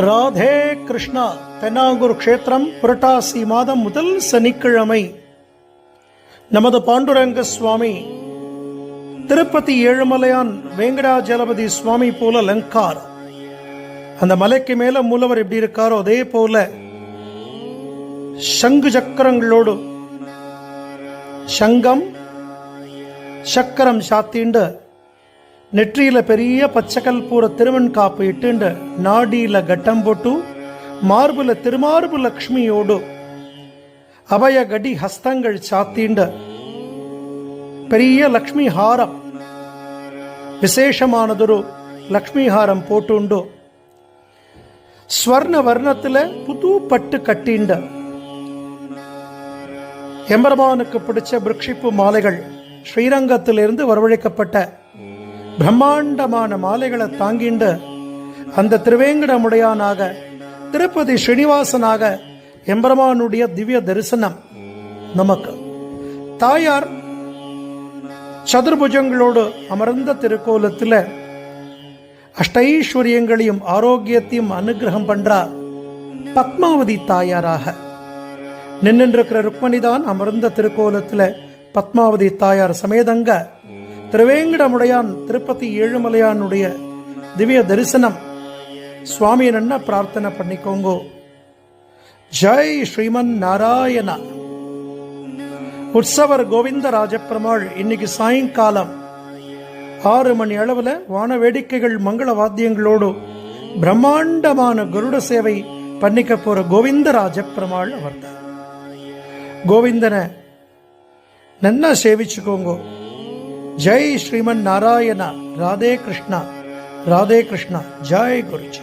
ராதே கிருஷ்ணா. தென்னாங்கூர் க்ஷேத்திரம் புரட்டாசி மாதம் முதல் சனிக்கிழமை நமது பாண்டுரங்க சுவாமி திருப்பதி ஏழுமலையான் வெங்கடாஜலபதி சுவாமி போல லங்கார். அந்த மலைக்கு மேல மூலவர் எப்படி இருக்காரோ அதே போல சங்கு சக்கரங்களோடு சங்கம் சக்கரம் சாத்திண்டு நெற்றியில பெரிய பச்சைக்கல்பூர திருவன் காப்பு இட்டுண்டு நாடியில கட்டம் போட்டு மார்புல திருமார்பு லக்ஷ்மியோடு அபய கடி ஹஸ்தங்கள் சாத்திண்டு பெரிய லக்ஷ்மி ஹாரம் விசேஷமானதொரு லக்ஷ்மி ஹாரம் போட்டுண்டு ஸ்வர்ண வர்ணத்துல புது பட்டு கட்டிண்ட எம்பெருமானுக்கு பிடிச்ச பிருக்ஷிப்பு மாலைகள் ஸ்ரீரங்கத்திலிருந்து வரவழைக்கப்பட்ட பிரம்மாண்டமான மாலைகளை தாங்கிண்டு அந்த திருவேங்கடமுடையானாக திருப்பதி ஸ்ரீனிவாசனாக எம்பெருமானுடைய திவ்ய தரிசனம் நமக்கு. தாயார் சதுர்புஜங்களோடு அமர்ந்த திருக்கோலத்தில் அஷ்டைஸ்வரியங்களையும் ஆரோக்கியத்தையும் அனுகிரகம் பண்றார். பத்மாவதி தாயாராக நின்றிருக்கிற ருக்மணிதான் அமர்ந்த திருக்கோலத்தில் பத்மாவதி தாயார் சமேதங்க திருவேங்கடமுடையான் திருப்பதி ஏழுமலையானுடைய திவ்ய தரிசனம் சுவாமி என்ன பிரார்த்தனை பண்ணிக்கோங்கோ. ஜெய் ஸ்ரீமன் நாராயணா. உற்சவர் கோவிந்த ராஜப்பெருமாள் இன்னைக்கு சாயங்காலம் 6 மணி அளவில் வான வேடிக்கைகள் மங்கள வாத்தியங்களோடு பிரம்மாண்டமான கருட சேவை பண்ணிக்க போற கோவிந்த ராஜப்பெருமாள் அவர்தான். கோவிந்தனை நல்லா சேவிச்சுக்கோங்கோ. ஜெய் ஸ்ரீமன் நாராயணா. ராதே கிருஷ்ணா, ராதே கிருஷ்ணா. ஜெய் குருஜி.